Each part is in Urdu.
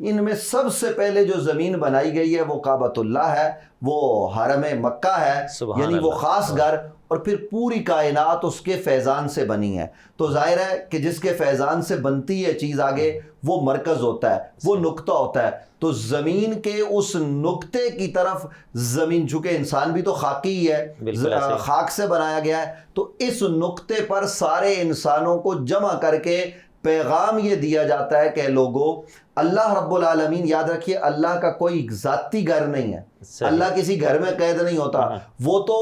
ان میں سب سے پہلے جو زمین بنائی گئی ہے وہ کعبۃ اللہ ہے، وہ حرم مکہ ہے، یعنی وہ خاص گھر، اور پھر پوری کائنات اس کے فیضان سے بنی ہے۔ تو ظاہر ہے کہ جس کے فیضان سے بنتی ہے چیز آگے وہ مرکز ہوتا ہے، وہ نقطہ ہوتا ہے۔ تو زمین کے اس نقطے کی طرف زمین، چونکہ انسان بھی تو خاکی ہی ہے، خاک سے بنایا گیا ہے، تو اس نقطے پر سارے انسانوں کو جمع کر کے پیغام یہ دیا جاتا ہے کہ لوگوں، اللہ رب العالمین، یاد رکھیے اللہ کا کوئی ذاتی گھر نہیں ہے، اللہ کسی گھر میں قید نہیں ہوتا، وہ تو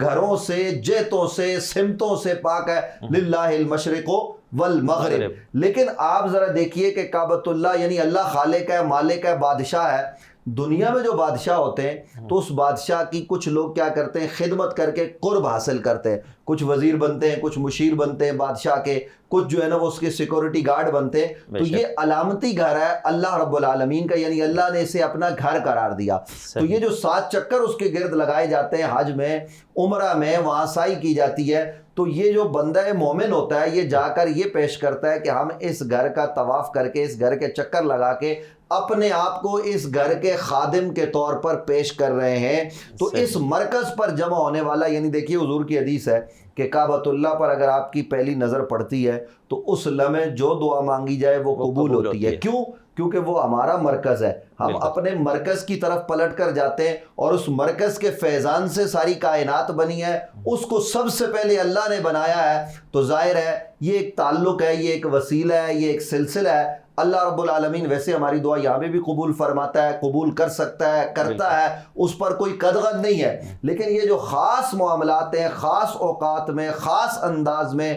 گھروں سے، جہتوں سے، سمتوں سے پاک ہے، للہ المشرق والمغرب۔ لیکن آپ ذرا دیکھیے کہ کعبۃ اللہ یعنی اللہ خالق ہے، مالک ہے، بادشاہ ہے۔ دنیا میں جو بادشاہ ہوتے ہیں تو اس بادشاہ کی کچھ لوگ کیا کرتے ہیں، خدمت کر کے قرب حاصل کرتے ہیں، کچھ وزیر بنتے ہیں، کچھ مشیر بنتے ہیں بادشاہ کے، کچھ جو ہے نا وہ اس کے سیکورٹی گارڈ بنتے ہیں۔ تو یہ علامتی گھر ہے اللہ رب العالمین کا، یعنی اللہ نے اسے اپنا گھر قرار دیا۔ تو یہ جو 7 چکر اس کے گرد لگائے جاتے ہیں حج میں، عمرہ میں، وہاں سعی کی جاتی ہے، تو یہ جو بندہ مومن ہوتا ہے یہ جا کر یہ پیش کرتا ہے کہ ہم اس گھر کا طواف کر کے، اس گھر کے چکر لگا کے اپنے آپ کو اس گھر کے خادم کے طور پر پیش کر رہے ہیں۔ تو اس مرکز پر جمع ہونے والا، یعنی دیکھیے حضور کی حدیث ہے کہ کعبۃ اللہ پر اگر آپ کی پہلی نظر پڑتی ہے تو اس لمحے جو دعا مانگی جائے وہ قبول ہوتی ہے۔ کیوں؟ کیونکہ وہ ہمارا مرکز ہے، ہم اپنے مرکز کی طرف پلٹ کر جاتے ہیں، اور اس مرکز کے فیضان سے ساری کائنات بنی ہے، اس کو سب سے پہلے اللہ نے بنایا ہے۔ تو ظاہر ہے یہ ایک تعلق ہے، یہ ایک وسیلہ ہے، یہ ایک سلسلہ ہے۔ اللہ رب العالمین ویسے ہماری دعا یہاں پہ بھی قبول فرماتا ہے، قبول کر سکتا ہے، کرتا ہے، اس پر کوئی قدغن نہیں ہے۔ لیکن یہ جو خاص معاملات ہیں، خاص اوقات میں، خاص انداز میں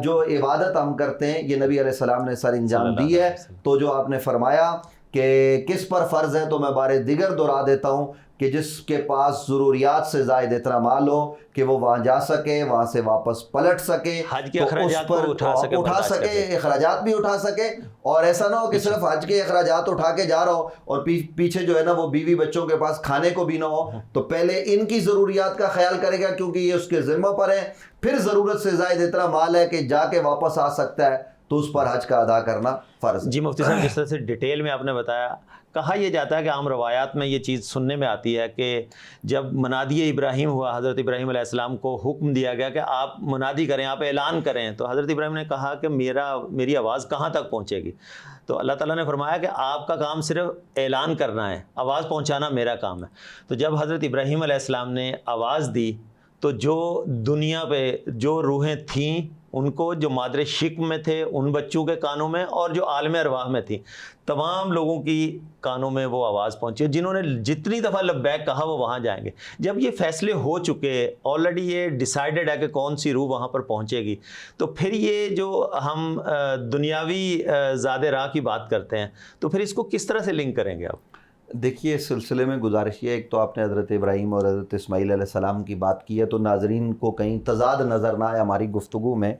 جو عبادت ہم کرتے ہیں، یہ نبی علیہ السلام نے سر انجام دی ہے۔ تو جو آپ نے فرمایا کہ کس پر فرض ہے، تو میں بار دیگر دہرا دیتا ہوں کہ جس کے پاس ضروریات سے زائد اتنا مال ہو کہ وہ وہاں جا سکے، وہاں سے واپس پلٹ سکے، حج کے اخراجات کو اٹھا سکے، اخراجات بھی اٹھا سکے، اور ایسا نہ ہو کہ صرف حج کے اخراجات اٹھا کے جا رہا ہو اور پیچھے جو ہے نا وہ بیوی بچوں کے پاس کھانے کو بھی نہ ہو۔ تو پہلے ان کی ضروریات کا خیال کرے گا کیونکہ یہ اس کے ذمہ پر ہے، پھر ضرورت سے زائد اتنا مال ہے کہ جا کے واپس آ سکتا ہے، تو اس پر حج کا ادا کرنا فرض ہے۔ جی مفتی صاحب، جس طرح سے ڈیٹیل میں آپ نے بتایا، کہا یہ جاتا ہے کہ عام روایات میں یہ چیز سننے میں آتی ہے کہ جب منادی ابراہیم ہوا، حضرت ابراہیم علیہ السلام کو حکم دیا گیا کہ آپ منادی کریں، آپ اعلان کریں، تو حضرت ابراہیم نے کہا کہ میری آواز کہاں تک پہنچے گی؟ تو اللہ تعالیٰ نے فرمایا کہ آپ کا کام صرف اعلان کرنا ہے، آواز پہنچانا میرا کام ہے۔ تو جب حضرت ابراہیم علیہ السلام نے آواز دی تو جو دنیا پہ جو روحیں تھیں ان کو، جو مادر شکم میں تھے ان بچوں کے کانوں میں، اور جو عالم ارواح میں تھیں، تمام لوگوں کی کانوں میں وہ آواز پہنچی۔ جنہوں نے جتنی دفعہ لبیک کہا وہ وہاں جائیں گے۔ جب یہ فیصلے ہو چکے، آلریڈی یہ ڈیسائیڈڈ ہے کہ کون سی روح وہاں پر پہنچے گی، تو پھر یہ جو ہم دنیاوی زاد راہ کی بات کرتے ہیں، تو پھر اس کو کس طرح سے لنک کریں گے آپ؟ دیکھیے اس سلسلے میں گزارش یہ ہے، ایک تو آپ نے حضرت ابراہیم اور حضرت اسماعیل علیہ السلام کی بات کی ہے، تو ناظرین کو کہیں تضاد نظر نہ آئے ہماری گفتگو میں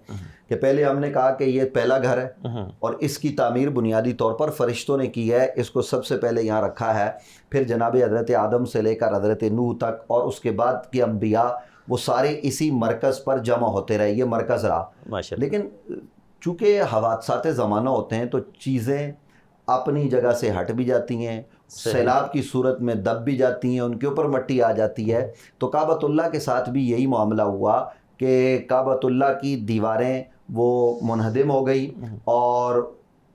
کہ پہلے ہم نے کہا کہ یہ پہلا گھر ہے اور اس کی تعمیر بنیادی طور پر فرشتوں نے کی ہے، اس کو سب سے پہلے یہاں رکھا ہے، پھر جناب حضرت آدم سے لے کر حضرت نوح تک اور اس کے بعد کے انبیاء وہ سارے اسی مرکز پر جمع ہوتے رہے، یہ مرکز رہا۔ لیکن چونکہ حوادثات زمانہ ہوتے ہیں تو چیزیں اپنی جگہ سے ہٹ بھی جاتی ہیں، سیلاب کی صورت میں دب بھی جاتی ہیں، ان کے اوپر مٹی آ جاتی ہے۔ تو کعبۃ اللہ کے ساتھ بھی یہی معاملہ ہوا کہ کعبۃ اللہ کی دیواریں وہ منہدم ہو گئی، اور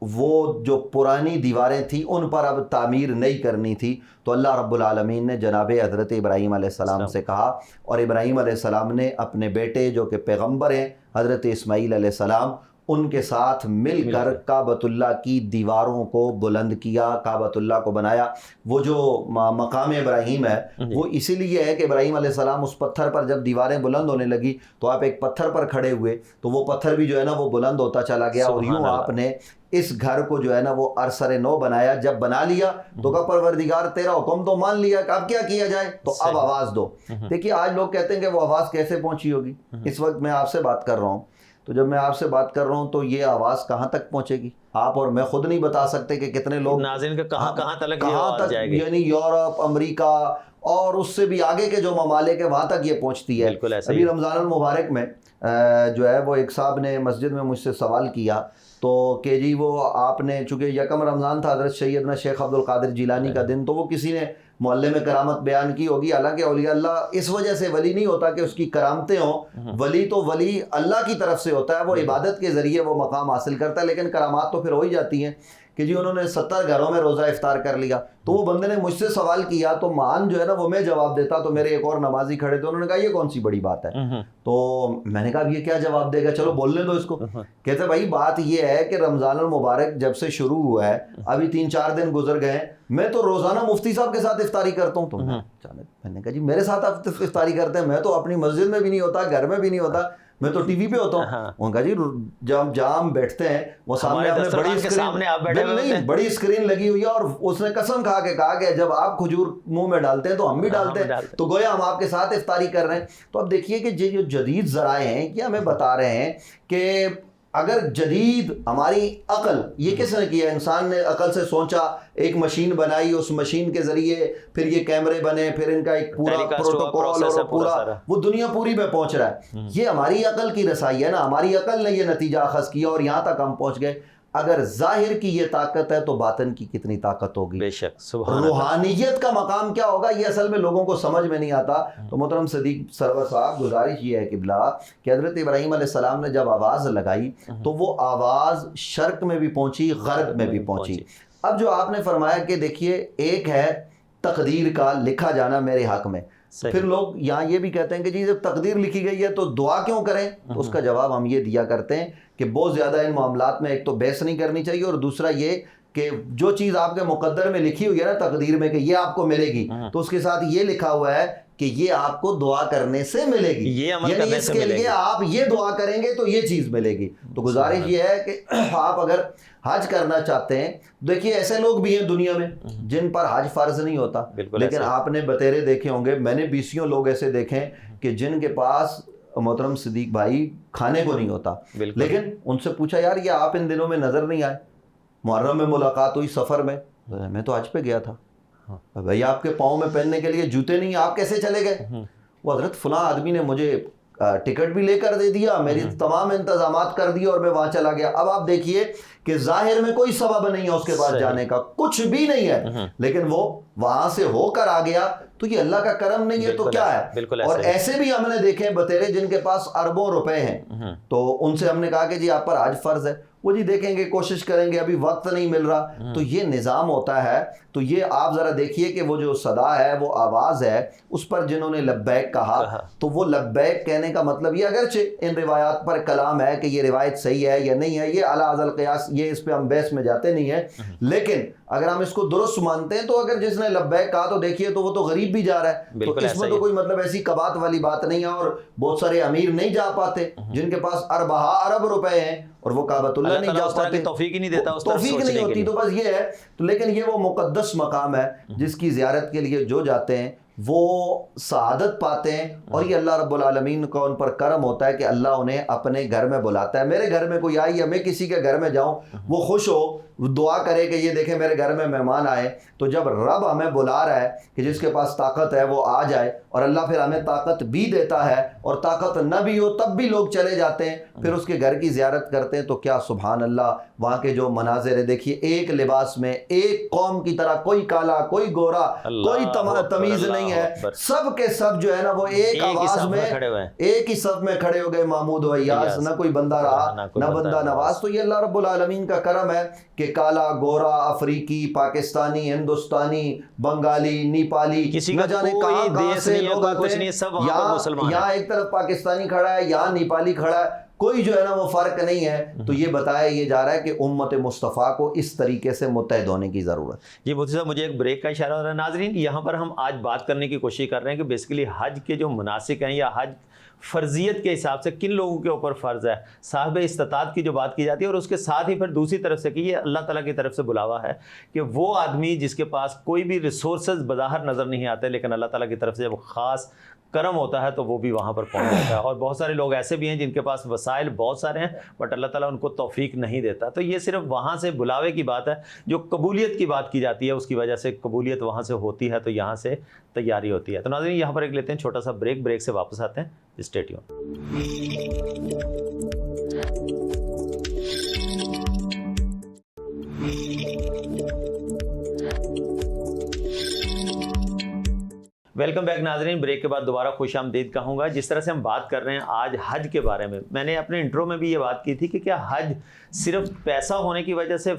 وہ جو پرانی دیواریں تھیں ان پر اب تعمیر نہیں کرنی تھی، تو اللہ رب العالمین نے جناب حضرت ابراہیم علیہ السلام سے کہا، اور ابراہیم علیہ السلام نے اپنے بیٹے جو کہ پیغمبر ہیں حضرت اسماعیل علیہ السلام، ان کے ساتھ مل کر کعبۃ اللہ کی دیواروں کو بلند کیا، کعبۃ اللہ کو بنایا۔ وہ جو مقام ابراہیم ہے وہ اسی لیے ہے کہ ابراہیم علیہ السلام اس پتھر پر جب دیواریں بلند ہونے لگی تو آپ ایک پتھر پر کھڑے ہوئے تو وہ پتھر بھی جو ہے نا وہ بلند ہوتا چلا گیا، اور یوں آپ نے اس گھر کو جو ہے نا وہ عرصر نو بنایا۔ جب بنا لیا تو کہا پروردگار تیرا حکم تو مان لیا کہ اب کیا کیا جائے، تو اب آواز دو۔ دیکھیے آج لوگ کہتے ہیں کہ وہ آواز کیسے پہنچی ہوگی، اس وقت میں آپ سے بات کر رہا ہوں تو جب میں آپ سے بات کر رہا ہوں تو یہ آواز کہاں تک پہنچے گی؟ آپ اور میں خود نہیں بتا سکتے کہ کتنے لوگ ناظرین کا کہاں تک جائے گی، یعنی یورپ، امریکہ اور اس سے بھی آگے کے جو ممالک ہیں وہاں تک یہ پہنچتی ہے۔ ابھی رمضان المبارک میں جو ہے وہ ایک صاحب نے مسجد میں مجھ سے سوال کیا تو کہ جی وہ آپ نے، چونکہ یکم رمضان تھا حضرت سیدنا شیخ عبد القادر جیلانی کا دن، تو وہ کسی نے محلے میں کرامت بیان کی ہوگی۔ حالانکہ اولیاء اللہ اس وجہ سے ولی نہیں ہوتا کہ اس کی کرامتیں ہوں، ولی تو ولی اللہ کی طرف سے ہوتا ہے، وہ عبادت کے ذریعے وہ مقام حاصل کرتا ہے، لیکن کرامات تو پھر ہو ہی جاتی ہیں کہ جی انہوں نے 70 گھروں میں روزہ افطار کر لیا۔ تو وہ بندے نے مجھ سے سوال کیا تو مان جو ہے نا وہ میں جواب دیتا، تو میرے ایک اور نمازی کھڑے تھے، انہوں نے کہا یہ کون سی بڑی بات ہے؟ تو میں نے کہا اب یہ کیا جواب دے گا، چلو بولنے دو اس کو۔ کہتے بھائی بات یہ ہے کہ رمضان المبارک جب سے شروع ہوا ہے، ابھی 3-4 دن گزر گئے ہیں، میں تو روزانہ مفتی صاحب کے ساتھ افطاری کرتا ہوں۔ تو میں نے کہا جی میرے ساتھ آپ افطاری کرتے ہیں؟ میں تو اپنی مسجد میں بھی نہیں ہوتا، گھر میں بھی نہیں ہوتا، میں تو ٹی وی پہ ہوتا ہوں۔ انہوں نے کہا جی جب جام بیٹھتے ہیں وہ سامنے آپ نے بڑی اسکرین لگی ہوئی ہے، اور اس نے قسم کھا کے کہا کہ جب آپ کھجور منہ میں ڈالتے ہیں تو ہم بھی ڈالتے ہیں، تو گویا ہم آپ کے ساتھ افطاری کر رہے ہیں۔ تو اب دیکھیے کہ جو جدید ذرائع ہیں یہ ہمیں بتا رہے ہیں کہ اگر جدید ہماری عقل، یہ کس نے کیا؟ انسان نے عقل سے سوچا، ایک مشین بنائی، اس مشین کے ذریعے پھر یہ کیمرے بنے، پھر ان کا ایک پورا پروٹوکول اور پورا وہ دنیا پوری میں پہنچ رہا ہے۔ یہ ہماری عقل کی رسائی ہے نا، ہماری عقل نے یہ نتیجہ اخذ کیا اور یہاں تک ہم پہنچ گئے۔ اگر ظاہر کی یہ طاقت ہے تو باطن کی کتنی طاقت ہوگی؟ بے شک، سبحان اللہ۔ روحانیت کا مقام کیا ہوگا یہ اصل میں لوگوں کو سمجھ میں نہیں آتا۔ تو محترم صدیق سرور صاحب، گزارش یہ ہے قبلہ کہ حضرت ابراہیم علیہ السلام نے جب آواز لگائی تو وہ آواز شرق میں بھی پہنچی، غرب میں بھی پہنچی۔ اب جو آپ نے فرمایا کہ دیکھیے ایک ہے تقدیر کا لکھا جانا میرے حق میں، پھر لوگ یہاں یہ بھی کہتے ہیں کہ جی جب تقدیر لکھی گئی ہے تو دعا کیوں کریں؟ تو اس کا جواب ہم یہ دیا کرتے ہیں کہ بہت زیادہ ان معاملات میں ایک تو بحث نہیں کرنی چاہیے، اور دوسرا یہ کہ جو چیز آپ کے مقدر میں لکھی ہوئی ہے نا تقدیر میں کہ یہ آپ کو ملے گی، تو اس کے ساتھ یہ لکھا ہوا ہے کہ یہ آپ کو دعا کرنے سے ملے گی، یعنی اس کے لیے آپ یہ دعا کریں گے تو یہ چیز ملے گی۔ تو گزارش یہ ہے کہ آپ اگر حج کرنا چاہتے ہیں، دیکھیے ایسے لوگ بھی ہیں دنیا میں جن پر حج فرض نہیں ہوتا، لیکن آپ نے بتیرے دیکھے ہوں گے، میں نے 20 لوگ ایسے دیکھیں کہ جن کے پاس محترم صدیق بھائی کھانے کو نہیں ہوتا، لیکن ان سے پوچھا یار یہ آپ ان دنوں میں نظر نہیں آئے، محرم میں ملاقات ہوئی، سفر میں تو حج پہ گیا تھا، بھائی آپ کے پاؤں میں پہننے کے لیے جوتے نہیں، آپ کیسے چلے گئے؟ وہ حضرت فلاں آدمی نے مجھے ٹکٹ بھی لے کر دے دیا، میری تمام انتظامات کر دیے اور میں وہاں چلا گیا۔ اب آپ دیکھیے کہ ظاہر میں کوئی سبب نہیں ہے اس کے پاس جانے کا، کچھ بھی نہیں ہے، لیکن وہ وہاں سے ہو کر آ گیا، تو یہ اللہ کا کرم نہیں ہے تو کیا ہے؟ اور ایسے بھی ہم نے دیکھے بتیرے جن کے پاس اربوں روپے ہیں، تو ان سے ہم نے کہا کہ جی آپ پر حج فرض ہے، وہ جی دیکھیں گے، کوشش کریں گے، ابھی وقت نہیں مل رہا۔ تو یہ نظام ہوتا ہے۔ تو یہ آپ ذرا دیکھیے کہ وہ جو صدا ہے، وہ آواز ہے، اس پر جنہوں نے لبیک کہا، تو وہ لبیک کہنے کا مطلب یہ، اگرچہ ان روایات پر کلام ہے کہ یہ روایت صحیح ہے یا نہیں ہے، یہ اعلیٰ ازل قیاس، یہ اس پہ ہم بحث میں جاتے نہیں ہیں، لیکن اگر ہم اس کو درست مانتے ہیں تو اگر جس نے لبیک کہا تو دیکھیے تو وہ تو غریب بھی جا رہا ہے، تو اس میں تو کوئی مطلب ایسی کبات والی بات نہیں ہے۔ اور بہت سارے امیر نہیں جا پاتے جن کے پاس ارب روپے ہیں اور وہ کعبۃ اللہ نہیں جا پاتے، توفیق ہی نہیں دیتا، توفیق نہیں ہوتی، تو بس یہ ہے۔ تو لیکن یہ وہ مقدس مقام ہے جس کی زیارت کے لیے جو جاتے ہیں وہ سعادت پاتے ہیں، اور یہ اللہ رب العالمین کا ان پر کرم ہوتا ہے کہ اللہ انہیں اپنے گھر میں بلاتا ہے۔ میرے گھر میں کوئی آئی یا میں کسی کے گھر میں جاؤں، وہ خوش ہو، دعا کرے کہ یہ دیکھیں میرے گھر میں مہمان آئے، تو جب رب ہمیں بلا رہا ہے کہ جس کے پاس طاقت ہے وہ آ جائے، اور اللہ پھر ہمیں طاقت بھی دیتا ہے، اور طاقت نہ بھی ہو تب بھی لوگ چلے جاتے ہیں، پھر اس کے گھر کی زیارت کرتے ہیں، تو کیا سبحان اللہ وہاں کے جو مناظر ہے، دیکھیے ایک لباس میں ایک قوم کی طرح، کوئی کالا کوئی گورا کوئی تمیز نہیں ہے، سب کے سب جو ہے نا وہ ایک آواز میں ایک ہی صف میں کھڑے ہو گئے، محمود و ایاز، نہ کوئی بندہ رہا نہ بندہ نواز۔ تو یہ اللہ رب العالمین کا کرم ہے کہ کالا گورا افریقی پاکستانی ہندوستانی بنگالی نیپالی نہ جانے کہاں سے لوگ آتے ہیں، یہاں ایک طرف پاکستانی کھڑا ہے، یہاں نیپالی کھڑا ہے، کوئی جو ہے نا وہ فرق نہیں ہے۔ تو یہ بتایا یہ جا رہا ہے کہ امت مصطفیٰ کو اس طریقے سے متحد ہونے کی ضرورت ہے۔ جی مفتی صاحب، مجھے ایک بریک کا اشارہ ہو رہا ہے۔ ناظرین، یہاں پر ہم آج بات کرنے کی کوشش کر رہے ہیں کہ بیسیکلی حج کے جو مناسک ہیں یا حج فرضیت کے حساب سے کن لوگوں کے اوپر فرض ہے، صاحب استطاعت کی جو بات کی جاتی ہے، اور اس کے ساتھ ہی پھر دوسری طرف سے کہ یہ اللہ تعالیٰ کی طرف سے بلاوا ہے کہ وہ آدمی جس کے پاس کوئی بھی ریسورسز بظاہر نظر نہیں آتے، لیکن اللہ تعالیٰ کی طرف سے جب خاص کرم ہوتا ہے تو وہ بھی وہاں پر پہنچ جاتا ہے. اور بہت سارے لوگ ایسے بھی ہیں جن کے پاس وسائل بہت سارے ہیں بٹ اللہ تعالیٰ ان کو توفیق نہیں دیتا. تو یہ صرف وہاں سے بلاوے کی بات ہے. جو قبولیت کی بات کی جاتی ہے اس کی وجہ سے قبولیت وہاں سے ہوتی ہے تو یہاں سے تیاری ہوتی ہے. تو ناظرین یہاں پر ایک لیتے ہیں چھوٹا سا بریک سے واپس آتے ہیں. Stay tune. ویلکم بیک ناظرین. بریک کے بعد دوبارہ خوش آمدید کہوں گا. جس طرح سے ہم بات کر رہے ہیں آج حج کے بارے میں نے اپنے انٹرو میں بھی یہ بات کی تھی کہ کیا حج صرف پیسہ ہونے کی وجہ سے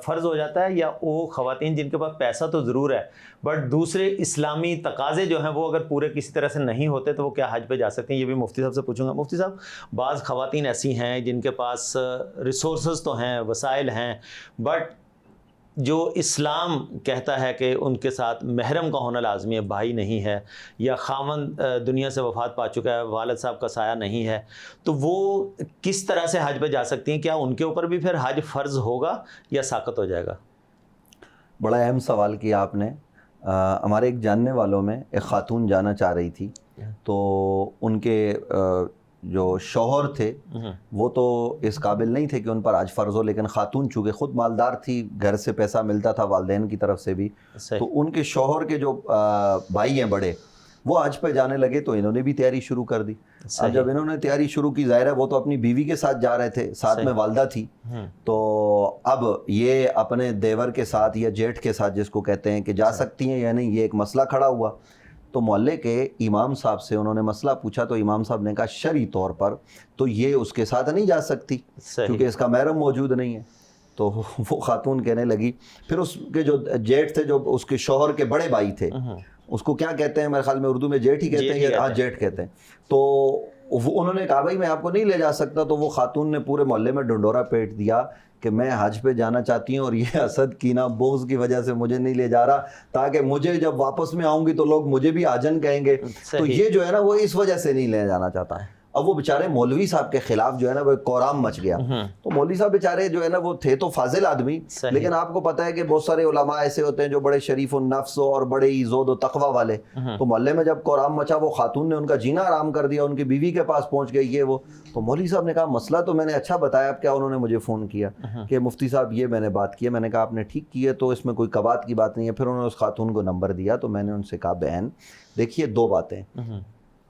فرض ہو جاتا ہے یا وہ خواتین جن کے پاس پیسہ تو ضرور ہے بٹ دوسرے اسلامی تقاضے جو ہیں وہ اگر پورے کسی طرح سے نہیں ہوتے تو وہ کیا حج پہ جا سکتے ہیں؟ یہ بھی مفتی صاحب سے پوچھوں گا. مفتی صاحب بعض خواتین ایسی ہیں جن کے پاس ریسورسز تو ہیں وسائل ہیں بٹ جو اسلام کہتا ہے کہ ان کے ساتھ محرم کا ہونا لازمی ہے, بھائی نہیں ہے یا خاوند دنیا سے وفات پا چکا ہے, والد صاحب کا سایہ نہیں ہے, تو وہ کس طرح سے حج پہ جا سکتی ہیں؟ کیا ان کے اوپر بھی پھر حج فرض ہوگا یا ساقط ہو جائے گا؟ بڑا اہم سوال کیا آپ نے. ہمارے ایک جاننے والوں میں ایک خاتون جانا چاہ رہی تھی تو ان کے جو شوہر تھے وہ تو اس قابل نہیں تھے کہ ان پر حج فرض ہو, لیکن خاتون چونکہ خود مالدار تھی, گھر سے پیسہ ملتا تھا والدین کی طرف سے بھی, تو ان کے شوہر کے جو بھائی ہیں بڑے وہ حج پہ جانے لگے تو انہوں نے بھی تیاری شروع کر دی. اب جب انہوں نے تیاری شروع کی, ظاہر ہے وہ تو اپنی بیوی کے ساتھ جا رہے تھے, ساتھ میں والدہ تھی, تو اب یہ اپنے دیور کے ساتھ یا جیٹھ کے ساتھ جس کو کہتے ہیں کہ جا سکتی ہیں یا نہیں, یہ ایک مسئلہ کھڑا ہوا. تو محلے کے امام صاحب سے انہوں نے مسئلہ پوچھا تو امام صاحب نے کہا شرعی طور پر تو یہ اس کے ساتھ نہیں جا سکتی کیونکہ اس کا محرم موجود نہیں ہے. تو وہ خاتون کہنے لگی, پھر اس کے جو جیٹھ تھے, جو اس کے شوہر کے بڑے بھائی تھے, اس کو کیا کہتے ہیں میرے خیال میں اردو میں جیٹھ ہی کہتے ہیں, ہاں جیٹھ کہتے ہیں, تو انہوں نے کہا بھائی میں آپ کو نہیں لے جا سکتا. تو وہ خاتون نے پورے محلے میں ڈنڈورا پیٹ دیا کہ میں حج پہ جانا چاہتی ہوں اور یہ حسد کینہ بغض کی وجہ سے مجھے نہیں لے جا رہا, تاکہ مجھے جب واپس میں آؤں گی تو لوگ مجھے بھی آجن کہیں گے. تو یہ جو ہے نا وہ اس وجہ سے نہیں لے جانا چاہتا ہے. اب وہ بیچارے مولوی صاحب کے خلاف جو ہے نا وہ ایک کورام مچ گیا. تو مولوی صاحب بیچارے جو ہے نا وہ تھے تو فاضل آدمی, لیکن آپ کو پتہ ہے کہ بہت سارے علماء ایسے ہوتے ہیں جو بڑے شریف النفس ہو اور بڑے ہی زہد و تقوی والے. تو محلے میں جب کورام مچا وہ خاتون نے ان کا جینا آرام کر دیا, ان کی بیوی کے پاس پہنچ گئی یہ وہ. تو مولوی صاحب نے کہا مسئلہ تو میں نے اچھا بتایا, اب کیا انہوں نے مجھے فون کیا کہ مفتی صاحب یہ میں نے بات کی ہے. میں نے کہا آپ نے ٹھیک کی ہے, تو اس میں کوئی کبات کی بات نہیں ہے. پھر انہوں نے اس خاتون کو نمبر دیا, تو میں نے ان سے کہا بہن دیکھیے دو باتیں,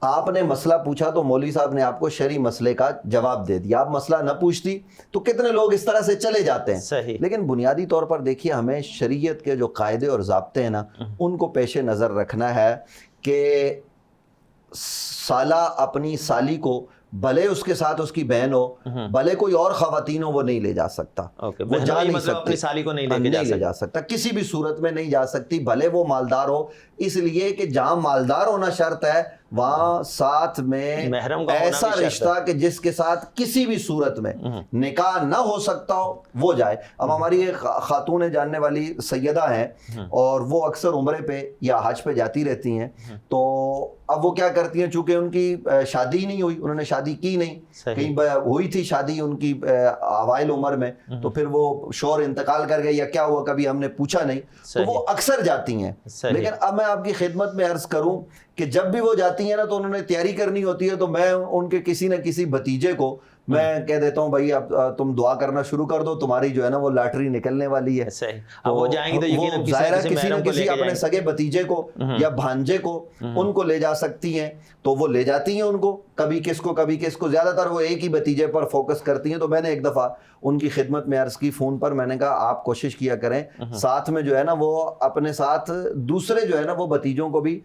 آپ نے مسئلہ پوچھا تو مولوی صاحب نے آپ کو شرعی مسئلے کا جواب دے دیا. آپ مسئلہ نہ پوچھتی تو کتنے لوگ اس طرح سے چلے جاتے ہیں. لیکن بنیادی طور پر دیکھیے ہمیں شریعت کے جو قاعدے اور ضابطے ہیں نا ان کو پیش نظر رکھنا ہے کہ سالہ اپنی سالی کو بھلے اس کے ساتھ اس کی بہن ہو, بھلے کوئی اور خواتین ہو, وہ نہیں لے جا سکتا. وہ جا نہیں سکتی, اپنی سالی کو نہیں لے جا سکتا, کسی بھی صورت میں نہیں جا سکتی, بھلے وہ مالدار ہو. اس لیے کہ جہاں مالدار ہونا شرط ہے وہاں ساتھ میں ایسا رشتہ کہ جس کے ساتھ کسی بھی صورت میں نکاح نہ ہو سکتا ہو وہ جائے. اب ہماری ایک خاتون جاننے والی سیدہ ہیں اور وہ اکثر عمرے پہ یا حج پہ جاتی رہتی ہیں. تو اب وہ کیا کرتی ہیں, چونکہ ان کی شادی نہیں ہوئی, انہوں نے شادی کی نہیں, کہیں ہوئی تھی شادی ان کی اوائل عمر میں, تو پھر وہ شوہر انتقال کر گئے یا کیا ہوا کبھی ہم نے پوچھا نہیں, تو وہ اکثر جاتی ہیں. لیکن اب میں آپ کی خدمت میں عرض کروں کہ جب بھی وہ جاتی ہیں نا تو انہوں نے تیاری کرنی ہوتی ہے, تو میں ان کے کسی نہ کسی بھتیجے کو میں کہہ دیتا ہوں بھائی اب تم دعا کرنا شروع کر دو, تمہاری جو ہے نا وہ لاٹری نکلنے والی ہے. اب وہ جائیں گی تو ظاہر کسی نہ کسی اپنے سگے بھتیجے کو یا بھانجے کو ان کو لے جا سکتی ہیں, تو وہ لے جاتی ہیں ان کو, کبھی کس کو, زیادہ تر وہ ایک ہی بھتیجے پر فوکس کرتی ہیں. تو میں نے ایک دفعہ ان کی خدمت میں عرض کی فون پر, میں نے کہا آپ کوشش کیا کریں ساتھ میں جو ہے نا وہ اپنے ساتھ دوسرے جو ہے نا وہ بھتیجوں کو بھی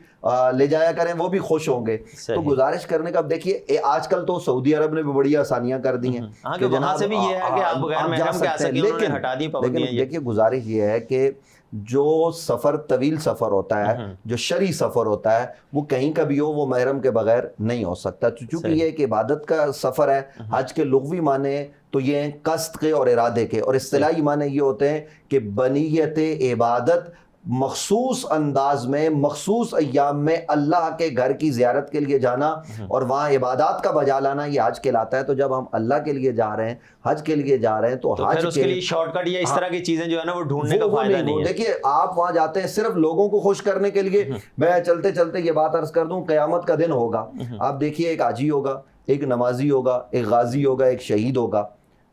لے جایا کریں, وہ بھی خوش ہوں گے. تو گزارش کرنے کا, اب دیکھیے آج کل تو سعودی عرب نے بھی بڑی آسانیاں کر دی ہیں کہ جناب آپ جا سکتے ہیں, لیکن دیکھیے گزارش یہ ہے کہ جو سفر طویل سفر ہوتا ہے, جو شرعی سفر ہوتا ہے, وہ کہیں کا بھی ہو وہ محرم کے بغیر نہیں ہو سکتا. چونکہ یہ ایک عبادت کا سفر ہے. حج کے لغوی معنی تو یہ ہیں قصد کے اور ارادے کے, اور اصطلاحی معنی یہ ہوتے ہیں کہ بنیت عبادت مخصوص انداز میں مخصوص ایام میں اللہ کے گھر کی زیارت کے لیے جانا اور وہاں عبادات کا بجا لانا یہ حج کہلاتا ہے. تو جب ہم اللہ کے لیے جا رہے ہیں, حج کے لیے جا رہے ہیں, تو حج اس کے لیے شارٹ کٹ یا اس طرح کی چیزیں جو ہے نا وہ ڈھونڈنے کا فائدہ نہیں ہے. دیکھیے آپ وہاں جاتے ہیں صرف لوگوں کو خوش کرنے کے لیے. میں چلتے چلتے یہ بات عرض کر دوں, قیامت کا دن ہوگا, آپ دیکھیے ایک حاجی ہوگا, ایک نمازی ہوگا, ایک غازی ہوگا, ایک شہید ہوگا.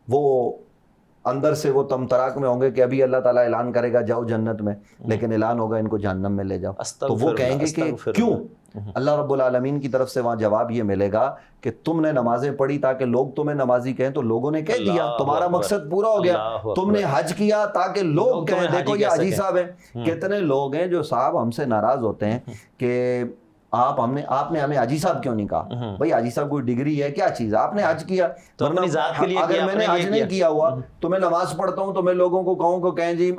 وہ اندر سے وہ تمتراک میں ہوں گے کہ ابھی اللہ تعالیٰ اعلان کرے گا جاؤ جنت میں, لیکن اعلان ہوگا ان کو جہنم میں لے جاؤ. تو وہ کہیں گے کہ کیوں؟ اللہ رب العالمین کی طرف سے وہاں جواب یہ ملے گا کہ تم نے نمازیں پڑھی تاکہ لوگ تمہیں نمازی کہیں, تو لوگوں نے کہہ دیا, تمہارا مقصد پورا ہو گیا. تم نے حج کیا تاکہ لوگ کہیں دیکھو یہ حاجی صاحب ہیں. کتنے لوگ ہیں جو صاحب ہم سے ناراض ہوتے ہیں کہ آپ نے ہمیں حاجی صاحب کیوں نہیں کہا؟ بھائی حاجی صاحب کوئی ڈگری ہے کیا چیز ہے؟ آپ نے حج کیا, اگر میں نے حج نہیں کیا ہوا تو میں نماز پڑھتا ہوں تو میں لوگوں کو کہوں کہ کہیں جی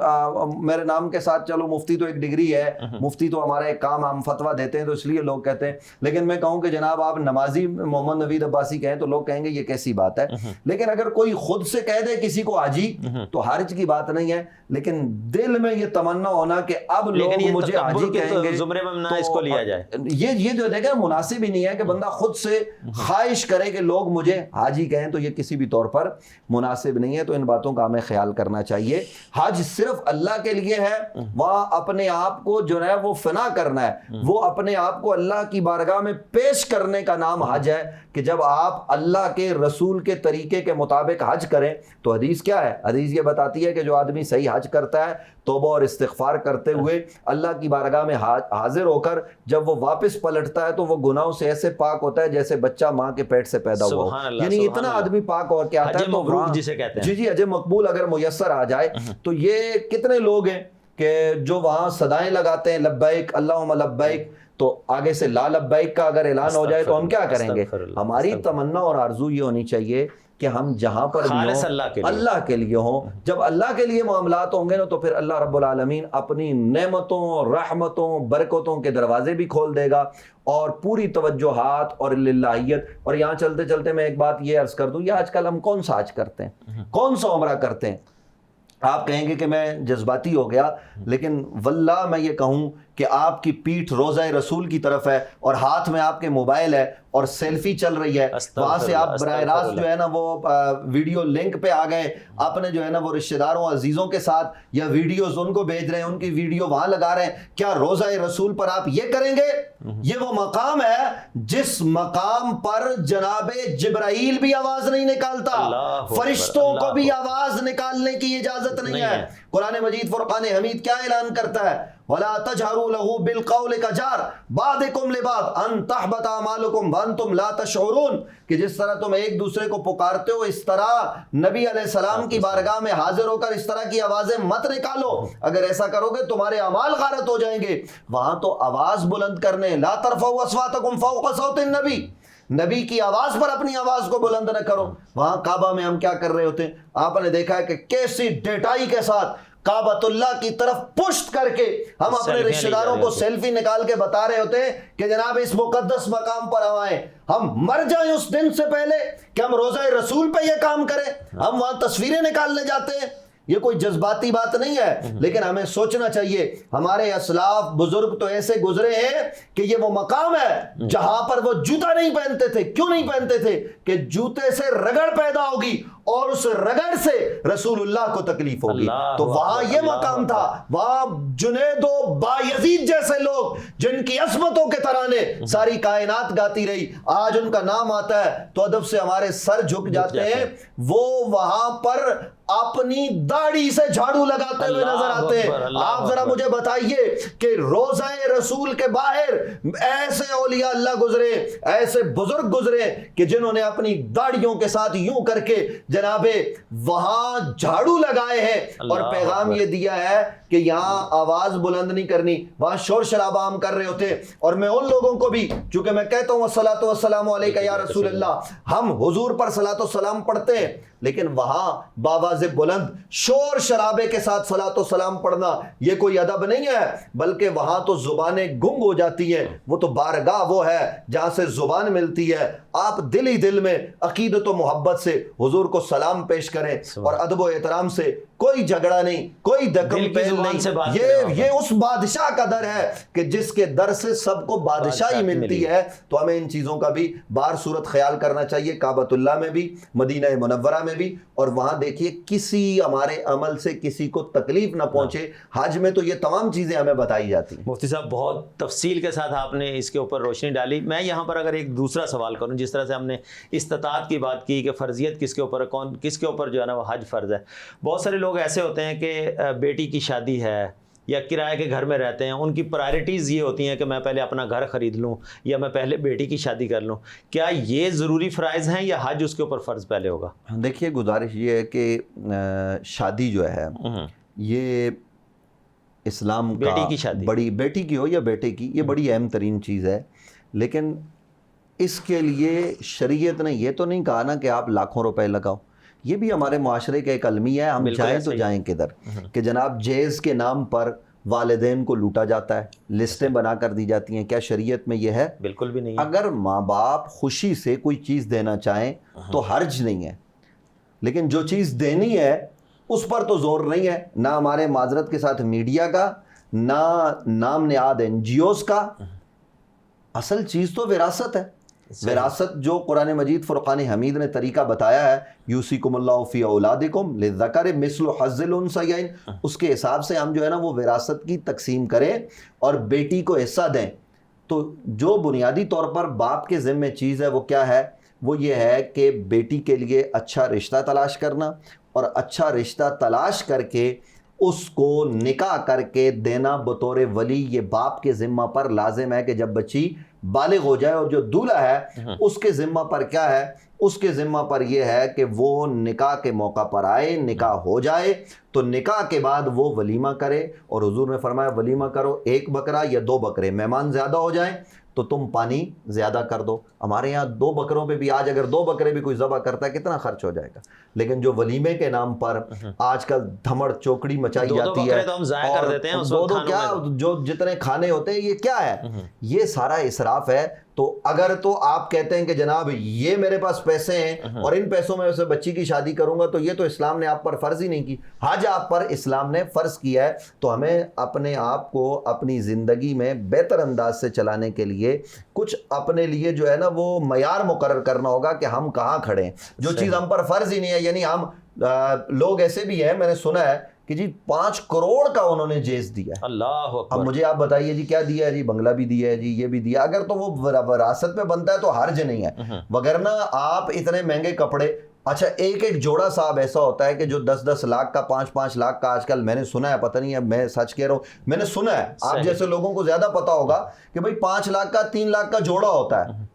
میرے نام کے ساتھ چلو مفتی تو ایک ڈگری ہے, مفتی تو ہمارا ایک کام, ہم فتویٰ دیتے ہیں تو اس لیے لوگ کہتے ہیں. لیکن میں کہوں کہ جناب آپ نمازی محمد نوید عباسی کہیں تو لوگ کہیں گے یہ کیسی بات ہے. لیکن اگر کوئی خود سے کہہ دے کسی کو حاجی تو حرج کی بات نہیں ہے, لیکن دل میں یہ تمنا ہونا کہ اب لوگ مجھے حاجی کہیں گے, زمرے میں نہ اس کو لیا جائے. یہ جو دیکھیں مناسب ہی نہیں ہے کہ بندہ خود سے خواہش کرے کہ لوگ مجھے حاجی کہیں, تو یہ کسی بھی طور پر مناسب نہیں ہے. تو ان باتوں کا ہمیں خیال کرنا چاہیے. حج صرف اللہ کے لیے ہے, وہاں اپنے آپ کو جو ہے وہ فنا کرنا ہے, وہ اپنے آپ کو اللہ کی بارگاہ میں پیش کرنے کا نام حج ہے. کہ جب آپ اللہ کے رسول کے طریقے کے مطابق حج کریں تو حدیث کیا ہے؟ حدیث یہ بتاتی ہے کہ جو آدمی صحیح حج کرتا ہے توبہ اور استغفار کرتے ہوئے اللہ کی بارگاہ میں حاضر ہو کر جب وہ واپس پلٹتا ہے تو وہ گناہوں سے ایسے پاک ہوتا ہے جیسے بچہ ماں کے پیٹ سے پیدا ہوا ہو. یعنی اتنا آدمی پاک ہو کے آتا ہے. تو جی حج مقبول اگر میسر آ جائے تو یہ کتنے لوگ ہیں کہ جو وہاں صدائیں لگاتے ہیں لبیک اللہم لبیک, تو آگے سے لا لبیک کا اگر اعلان ہو جائے تو ہم کیا کریں گے؟ ہماری تمنا اور آرزو یہ ہونی چاہیے کہ ہم جہاں پر بھی ہوں اللہ کے لیے ہوں. جب اللہ کے لیے معاملات ہوں گے نا تو پھر اللہ رب العالمین اپنی نعمتوں, رحمتوں, برکتوں کے دروازے بھی کھول دے گا اور پوری توجہات اور للہیت. اور یہاں چلتے چلتے میں ایک بات یہ عرض کر دوں, یہ آج کل ہم کون سا حج کرتے ہیں, کون سا عمرہ کرتے ہیں؟ آپ کہیں گے کہ میں جذباتی ہو گیا, لیکن واللہ میں یہ کہوں کہ آپ کی پیٹھ روضہ رسول کی طرف ہے اور ہاتھ میں آپ کے موبائل ہے اور سیلفی چل رہی ہے, وہاں سے آپ براہ راست جو ہے نا وہ ویڈیو لنک پہ آ گئے, آپ نے جو ہے نا وہ رشتہ داروں عزیزوں کے ساتھ یا ویڈیوز ان کو بھیج رہے ہیں, ان کی ویڈیو وہاں لگا رہے ہیں. کیا روضہ رسول پر آپ یہ کریں گے؟ یہ وہ مقام ہے جس مقام پر جناب جبرائیل بھی آواز نہیں نکالتا, فرشتوں کو بھی آواز نکالنے کی اجازت نہیں ہے. قرآن مجید فرقان حمید کیا اعلان کرتا ہے؟ وَلَا تَجْهَرُوا لَهُ بِالْقَوْلِ كَجَارٍ بَعْضُكُمْ لِبَعْضٍ أَن تَحْبَطَ أَعْمَالُكُمْ وَأَنْتُمْ لَا تَشْعُرُونَ. کہ جس طرح تم ایک دوسرے کو پکارتے ہو اس طرح نبی علیہ السلام کی بارگاہ میں حاضر ہو کر اس طرح کی آوازیں مت نکالو, اگر ایسا کرو گے تمہارے اعمال غارت ہو جائیں گے. وہاں تو آواز بلند کرنے, لا ترفعوا اصواتکم فوق صوت النبی, نبی کی آواز پر اپنی آواز کو بلند نہ کرو. وہاں کعبہ میں ہم کیا کر رہے ہوتے ہیں؟ آپ نے دیکھا ہے کہ کیسی ڈیٹائی کے ساتھ کعبۃ اللہ کی طرف پشت کر کے ہم اپنے رشتہ داروں کو سیلفی نکال کے بتا رہے ہوتے ہیں کہ جناب اس مقدس مقام پر ہم آئیں. ہم مر جائیں اس دن سے پہلے کہ ہم روضہ رسول پہ یہ کام کریں, ہم وہاں تصویریں نکالنے جاتے ہیں. یہ کوئی جذباتی بات نہیں ہے, لیکن ہمیں سوچنا چاہیے ہمارے اسلاف بزرگ تو ایسے گزرے ہیں کہ یہ وہ مقام ہے جہاں پر وہ جوتا نہیں پہنتے تھے. کیوں نہیں پہنتے تھے؟ کہ جوتے سے رگڑ پیدا ہوگی اور اس رگڑ سے رسول اللہ کو تکلیف ہوگی. تو وہاں یہ مقام تھا, وہاں جنید و بایزید جیسے لوگ جن کی عظمتوں کے ترانے ساری کائنات گاتی رہی, آج ان کا نام آتا ہے تو ادب سے ہمارے سر جھک جاتے ہیں. وہ وہاں پر اپنی داڑھی سے جھاڑو لگاتے ہوئے نظر آتے ہیں. آپ ذرا مجھے بتائیے کہ روضہ رسول کے باہر ایسے اولیاء اللہ گزرے, ایسے بزرگ گزرے کہ جنہوں نے اپنی داڑھیوں کے ساتھ یوں کر کے جناب وہاں جھاڑو لگائے ہیں اور پیغام یہ دیا ہے کہ یہاں آواز بلند نہیں کرنی, وہاں شور شرابہ ہم کر رہے ہوتے. اور میں ان لوگوں کو بھی, چونکہ میں کہتا ہوں الصلاۃ والسلام علیک یا رسول اللہ, ہم حضور پر صلاۃ و سلام پڑھتے ہیں, لیکن وہاں باواز بلند شور شرابے کے ساتھ صلاۃ و سلام پڑھنا یہ کوئی ادب نہیں ہے، بلکہ وہاں تو زبانیں گنگ ہو جاتی ہیں، وہ تو بارگاہ وہ ہے جہاں سے زبان ملتی ہے۔ آپ دل ہی دل میں عقیدت و محبت سے حضور کو سلام پیش کریں اور ادب و احترام سے، کوئی جھگڑا نہیں، کوئی دکم پیل نہیں۔ یہ اس بادشاہ کا در ہے کہ جس کے در سے سب کو بادشاہی ملتی ہے۔ تو ہمیں ان چیزوں کا بھی بار صورت خیال کرنا چاہیے، کعبۃ اللہ میں بھی، مدینہ منورہ میں بھی، اور وہاں دیکھیے کسی ہمارے عمل سے کسی کو تکلیف نہ پہنچے۔ حج میں تو یہ تمام چیزیں ہمیں بتائی جاتی ہیں۔ مفتی صاحب بہت تفصیل کے ساتھ آپ نے اس کے اوپر روشنی ڈالی۔ میں یہاں پر اگر ایک دوسرا سوال کروں، جس طرح سے ہم نے استطاعت کی بات کی کہ فرضیت کس کے اوپر، کس کے اوپر جو ہے نا وہ حج فرض ہے، بہت سارے لوگ ایسے ہوتے ہیں کہ بیٹی کی شادی ہے یا کرائے کے گھر میں رہتے ہیں، ان کی پرائرٹیز یہ ہوتی ہیں کہ میں پہلے اپنا گھر خرید لوں یا میں پہلے بیٹی کی شادی کر لوں۔ کیا یہ ضروری فرائض ہیں یا حج اس کے اوپر فرض پہلے ہوگا؟ دیکھیے گزارش یہ ہے کہ شادی جو ہے یہ اسلام کا، بیٹی کی شادی، بڑی بیٹی کی ہو یا بیٹے کی، یہ بڑی اہم ترین چیز ہے، لیکن اس کے لیے شریعت نے یہ تو نہیں کہا نا کہ آپ لاکھوں روپے لگاؤ۔ یہ بھی ہمارے معاشرے کا ایک المیہ ہے، ہم چاہیں تو جائیں کدھر، کہ جناب جہیز کے نام پر والدین کو لوٹا جاتا ہے، لسٹیں بنا کر دی جاتی ہیں۔ کیا شریعت میں یہ ہے؟ بالکل بھی نہیں۔ اگر ماں باپ خوشی سے کوئی چیز دینا چاہیں تو حرج نہیں ہے، لیکن جو چیز دینی ہے اس پر تو زور نہیں ہے، نہ ہمارے معذرت کے ساتھ میڈیا کا، نہ نام نہاد NGOs کا۔ اصل چیز تو وراثت ہے۔ وراثت جو قرآن مجید فرقان حمید نے طریقہ بتایا ہے، یوصیکم اللہ فی اولادکم للذکر مثل حظ الانثیین، اس کے حساب سے ہم جو ہے نا وہ وراثت کی تقسیم کریں اور بیٹی کو حصہ دیں۔ تو جو بنیادی طور پر باپ کے ذمہ چیز ہے وہ کیا ہے؟ وہ یہ ہے کہ بیٹی کے لیے اچھا رشتہ تلاش کرنا، اور اچھا رشتہ تلاش کر کے اس کو نکاح کر کے دینا بطور ولی۔ یہ باپ کے ذمہ پر لازم ہے کہ جب بچی بالغ ہو جائے، اور جو دولہا ہے اس کے ذمہ پر کیا ہے؟ اس کے ذمہ پر یہ ہے کہ وہ نکاح کے موقع پر آئے، نکاح ہو جائے تو نکاح کے بعد وہ ولیمہ کرے، اور حضور نے فرمایا ولیمہ کرو 1 بکرا یا 2 بکرے، مہمان زیادہ ہو جائیں تو تم پانی زیادہ کر دو۔ ہمارے یہاں 2 بکروں پہ بھی آج اگر 2 بکرے بھی کوئی ذبح کرتا ہے کتنا خرچ ہو جائے گا، لیکن جو ولیمے کے نام پر آج کل دھمڑ چوکڑی مچائی جاتی ہے، تو ہم ضائع کر دیتے ہیں، دو کیا جو جتنے کھانے ہوتے ہیں، یہ کیا ہے؟ یہ سارا اسراف ہے۔ تو اگر تو آپ کہتے ہیں کہ جناب یہ میرے پاس پیسے ہیں اور ان پیسوں میں سے بچی کی شادی کروں گا، تو یہ تو اسلام نے آپ پر فرض ہی نہیں کی۔ حج آپ پر اسلام نے فرض کیا ہے۔ تو ہمیں اپنے آپ کو اپنی زندگی میں بہتر انداز سے چلانے کے لیے کچھ اپنے لیے جو ہے نا وہ معیار مقرر کرنا ہوگا کہ ہم کہاں کھڑے ہیں۔ جو چیز ہم پر فرض ہی نہیں ہے، یعنی ہم لوگ ایسے بھی ہیں، میں نے سنا ہے کہ جی 5 کروڑ کا انہوں نے جیز دیا ہے۔ اللہ اکبر۔ اب مجھے آپ بتائیے جی کیا دیا ہے؟ جی بنگلہ بھی دیا ہے، جی یہ بھی دیا۔ اگر تو وہ وراثت میں بنتا ہے تو حرج نہیں ہے، وگرنہ آپ اتنے مہنگے کپڑے، اچھا ایک جوڑا صاحب ایسا ہوتا ہے کہ جو 10-10 لاکھ کا، 5-5 لاکھ کا آج کل میں نے سنا ہے، پتہ نہیں ہے میں سچ کہہ رہا ہوں، میں نے سنا ہے، آپ جیسے لوگوں کو زیادہ پتا ہوگا کہ بھائی 5 لاکھ کا 3 لاکھ کا جوڑا ہوتا ہے،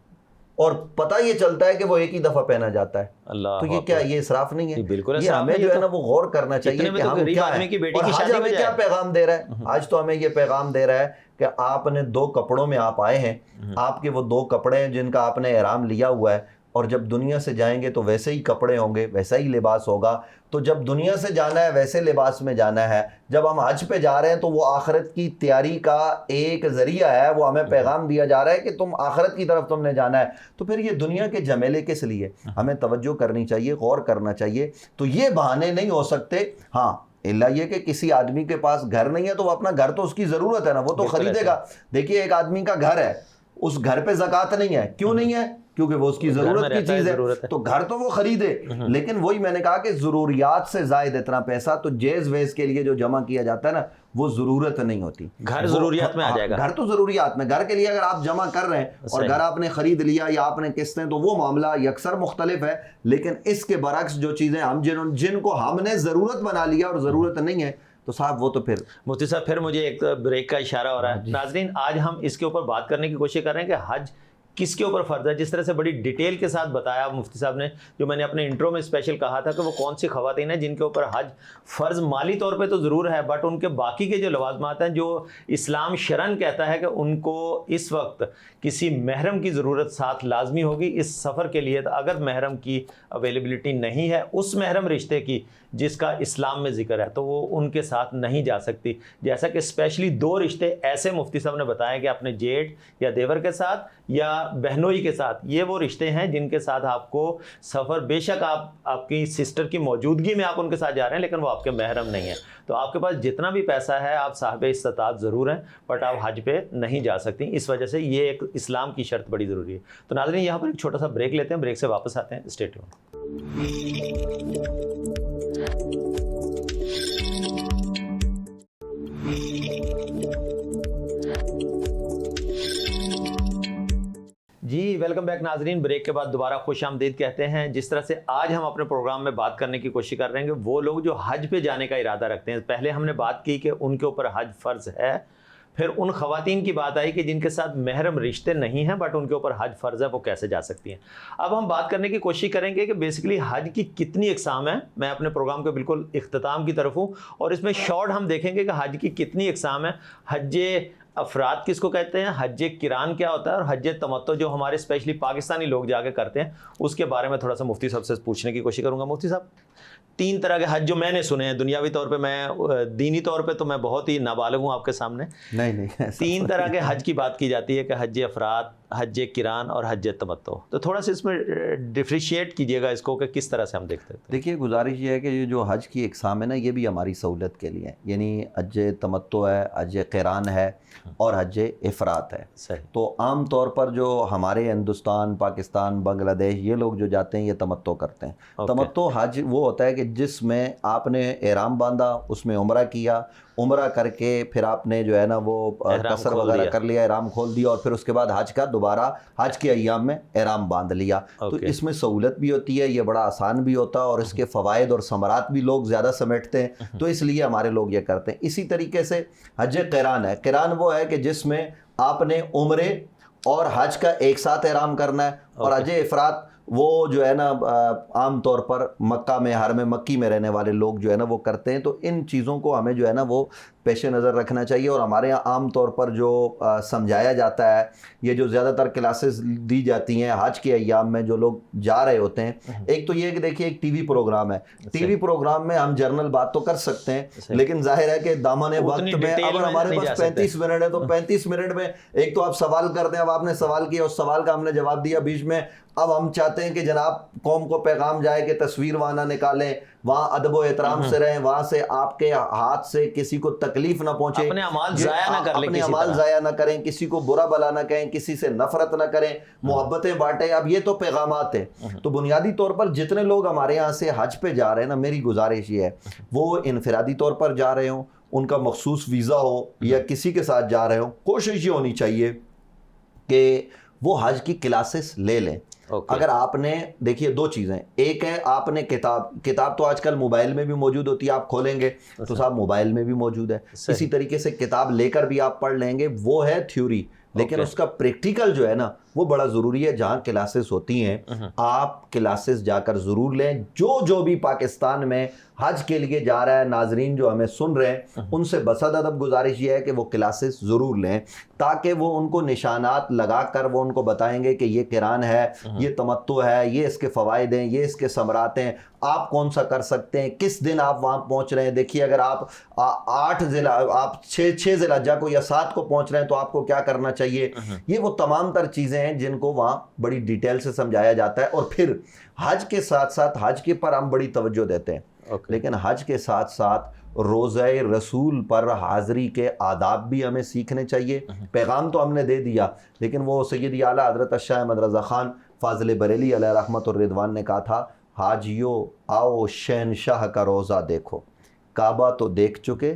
اور پتہ یہ چلتا ہے کہ وہ ایک ہی دفعہ پہنا جاتا ہے۔ تو یہ کیا، یہ اسراف نہیں ہے؟ یہ ہمیں جو ہے نا وہ غور کرنا چاہیے کہ ہم کیا ہیں، اور حج ہمیں کیا پیغام دے رہا ہے؟ آج تو ہمیں یہ پیغام دے رہا ہے کہ آپ نے 2 کپڑوں میں آپ آئے ہیں، آپ کے وہ 2 کپڑے ہیں جن کا آپ نے احرام لیا ہوا ہے، اور جب دنیا سے جائیں گے تو ویسے ہی کپڑے ہوں گے، ویسا ہی لباس ہوگا۔ تو جب دنیا سے جانا ہے ویسے لباس میں جانا ہے، جب ہم حج پہ جا رہے ہیں تو وہ آخرت کی تیاری کا ایک ذریعہ ہے، وہ ہمیں پیغام دیا جا رہا ہے کہ تم آخرت کی طرف تم نے جانا ہے۔ تو پھر یہ دنیا کے جھمیلے کس لیے؟ ہمیں توجہ کرنی چاہیے، غور کرنا چاہیے۔ تو یہ بہانے نہیں ہو سکتے۔ ہاں اللہ یہ کہ کسی آدمی کے پاس گھر نہیں ہے تو وہ اپنا گھر تو اس کی ضرورت ہے نا، وہ تو خریدے گا۔ دیکھیے ایک آدمی کا گھر ہے، اس گھر پہ زکوٰۃ نہیں ہے، کیوں نہیں ہے؟ کیونکہ وہ اس کی ضرورت کی چیز ہے، تو گھر تو وہ خریدے، لیکن وہی میں نے کہا کہ ضروریات سے زائد اتنا پیسہ تو جیز ویز کے لیے جو جمع کیا جاتا ہے نا وہ ضرورت نہیں ہوتی۔ گھر ضروریات میں آ جائے گا، گھر تو ضروریات میں، گھر کے لیے اگر آپ جمع کر رہے ہیں اور گھر آپ نے خرید لیا یا آپ نے قسطیں، تو وہ معاملہ یکسر مختلف ہے۔ لیکن اس کے برعکس جو چیزیں ہم جن کو ہم نے ضرورت بنا لیا اور ضرورت نہیں ہے، تو صاحب وہ تو پھر مفتی صاحب پھر مجھے ایک بریک کا اشارہ ہو رہا ہے۔ ناظرین آج ہم اس کے اوپر بات کرنے کی کوشش کر رہے ہیں کہ حج کس کے اوپر فرض ہے. جس طرح سے بڑی ڈیٹیل کے ساتھ بتایا مفتی صاحب نے, جو میں نے اپنے انٹرو میں اسپیشل کہا تھا کہ وہ کون سی خواتین ہیں جن کے اوپر حج فرض مالی طور پہ تو ضرور ہے, بٹ ان کے باقی کے جو لوازمات ہیں جو اسلام شرعن کہتا ہے کہ ان کو اس وقت کسی محرم کی ضرورت ساتھ لازمی ہوگی اس سفر کے لیے. تو اگر محرم کی اویلیبلٹی نہیں ہے اس محرم رشتے کی جس کا اسلام میں ذکر ہے, تو وہ ان کے ساتھ نہیں جا سکتی. جیسا کہ اسپیشلی 2 رشتے ایسے مفتی صاحب نے بتایا کہ اپنے جیٹھ یا دیور کے ساتھ یا بہنوئی کے ساتھ, یہ وہ رشتے ہیں جن کے ساتھ آپ کو سفر, بے شک آپ کی سسٹر کی موجودگی میں آپ ان کے ساتھ جا رہے ہیں لیکن وہ آپ کے محرم نہیں ہیں. تو آپ کے پاس جتنا بھی پیسہ ہے آپ صاحب استطاعت ضرور ہیں, بٹ آپ حج پہ نہیں جا سکتی. اس وجہ سے یہ ایک اسلام کی شرط بڑی ضروری ہے. تو ناظرین یہاں پر ایک چھوٹا سا بریک لیتے ہیں, بریک سے واپس آتے ہیں. Stay tuned. جی ویلکم بیک ناظرین. بریک کے بعد دوبارہ خوش آمدید کہتے ہیں. جس طرح سے آج ہم اپنے پروگرام میں بات کرنے کی کوشش کر رہے ہیں کہ وہ لوگ جو حج پہ جانے کا ارادہ رکھتے ہیں, پہلے ہم نے بات کی کہ ان کے اوپر حج فرض ہے, پھر ان خواتین کی بات آئی کہ جن کے ساتھ محرم رشتے نہیں ہیں بٹ ان کے اوپر حج فرض ہے, وہ کیسے جا سکتی ہیں. اب ہم بات کرنے کی کوشش کریں گے کہ بیسیکلی حج کی کتنی اقسام ہیں. میں اپنے پروگرام کے بالکل اختتام کی طرف ہوں اور اس میں شارٹ ہم دیکھیں گے کہ حج کی کتنی اقسام ہیں. حج افراد کس کو کہتے ہیں, حج قران کیا ہوتا ہے, اور حج تمتع جو ہمارے اسپیشلی پاکستانی لوگ جا کے کرتے ہیں اس کے بارے میں تھوڑا سا مفتی صاحب سے پوچھنے کی کوشش کروں گا. مفتی صاحب 3 طرح کے حج جو میں نے سنے ہیں دنیاوی طور پہ, میں دینی طور پہ تو میں بہت ہی نابالغ ہوں آپ کے سامنے. نہیں 3 طرح کے حج کی بات کی جاتی ہے کہ حج افراد, حج قران اور حج تمتع. تو تھوڑا سا اس میں ڈفریشیٹ کیجیے گا اس کو کہ کس طرح سے ہم دیکھتے ہیں. دیکھیے گزارش یہ ہے کہ یہ جو حج کی اقسام ہے نا, یہ بھی ہماری سہولت کے لیے ہے. یعنی حج تمتع ہے, حج قران ہے اور حج افراد ہے. صحیح. تو عام طور پر جو ہمارے ہندوستان, پاکستان, بنگلہ دیش یہ لوگ جو جاتے ہیں یہ تمتع کرتے ہیں. تمتع حج وہ ہوتا ہے کہ جس میں آپ نے احرام باندھا, اس میں عمرہ کیا, عمرہ کر کے پھر آپ نے جو ہے نا وہ قصر وغیرہ کر لیا, احرام کھول دیا, اور پھر اس کے بعد حج کا دوبارہ حج کے ایام میں احرام باندھ لیا. تو اس میں سہولت بھی ہوتی ہے, یہ بڑا آسان بھی ہوتا ہے, اور اس کے فوائد اور ثمرات بھی لوگ زیادہ سمیٹتے ہیں, تو اس لیے ہمارے لوگ یہ کرتے ہیں. اسی طریقے سے حج قران ہے. قران وہ ہے کہ جس میں آپ نے عمرے اور حج کا ایک ساتھ احرام کرنا ہے. اور حج افراد وہ جو ہے نا عام طور پر مکہ میں, حرم مکی میں رہنے والے لوگ جو ہے نا وہ کرتے ہیں. تو ان چیزوں کو ہمیں جو ہے نا وہ پیش نظر رکھنا چاہیے. اور ہمارے یہاں عام طور پر جو سمجھایا جاتا ہے, یہ جو زیادہ تر کلاسز دی جاتی ہیں حج کے ایام میں جو لوگ جا رہے ہوتے ہیں, ایک تو یہ کہ دیکھیے ایک ٹی وی پروگرام ہے. ٹی وی پروگرام میں ہم جرنل بات تو کر سکتے ہیں, لیکن ظاہر ہے کہ دامن وقت میں اگر ہمارے پاس 35 منٹ ہے تو 35 منٹ میں ایک تو آپ سوال کرتے ہیں, اب آپ نے سوال کیا, اس سوال کا ہم نے جواب دیا بیچ میں. اب ہم چاہتے ہیں کہ جناب قوم کو پیغام جائے کہ تصویر وہاں نہ نکالیں, وہاں ادب و احترام سے رہیں, وہاں سے آپ کے ہاتھ سے کسی کو تکلیف نہ پہنچے, اپنے اعمال ضائع نہ کر لیں, اپنے اعمال ضائع نہ کریں, کسی کو برا بلا نہ کہیں, کسی سے نفرت نہ کریں, محبتیں بانٹیں. اب یہ تو پیغامات ہیں. تو بنیادی طور پر جتنے لوگ ہمارے یہاں سے حج پہ جا رہے ہیں نا, میری گزارش یہ ہے وہ انفرادی طور پر جا رہے ہوں, ان کا مخصوص ویزا ہو یا کسی کے ساتھ جا رہے ہوں, کوشش یہ ہونی چاہیے کہ وہ حج کی کلاسز لے لیں. اگر آپ نے دیکھیے 2 چیزیں, ایک ہے آپ نے کتاب تو آج کل موبائل میں بھی موجود ہوتی ہے, آپ کھولیں گے تو صاحب موبائل میں بھی موجود ہے. اسی طریقے سے کتاب لے کر بھی آپ پڑھ لیں گے, وہ ہے تھیوری, لیکن اس کا پریکٹیکل جو ہے نا وہ بڑا ضروری ہے. جہاں کلاسز ہوتی ہیں آپ کلاسز جا کر ضرور لیں. جو بھی پاکستان میں حج کے لیے جا رہا ہے, ناظرین جو ہمیں سن رہے ہیں ان سے بسد ادب گزارش یہ ہے کہ وہ کلاسز ضرور لیں, تاکہ وہ ان کو نشانات لگا کر وہ ان کو بتائیں گے کہ یہ قران ہے, یہ تمتع ہے, یہ اس کے فوائد ہیں, یہ اس کے ثمرات ہیں, آپ کون سا کر سکتے ہیں, کس دن آپ وہاں پہنچ رہے ہیں. دیکھیے اگر آپ 8 ضلع آپ 6 ذی الحجہ کو یا 7 کو پہنچ رہے ہیں تو آپ کو کیا کرنا چاہیے. یہ وہ تمام تر چیزیں ہیں جن کو وہاں بڑی ڈیٹیل سے سمجھایا جاتا ہے. اور پھر حج کے ساتھ ساتھ حج کے پر ہم بڑی توجہ دیتے ہیں, لیکن حج کے ساتھ ساتھ روزہ رسول پر حاضری کے آداب بھی ہمیں سیکھنے چاہیے. پیغام تو ہم نے دے دیا, لیکن وہ سیدی اعلیٰ حضرت الشاہ احمد رضا خان فاضل بریلی علیہ رحمت الرضوان نے کہا تھا, حاجیو آؤ شہنشاہ کا روزہ دیکھو, کعبہ تو دیکھ چکے,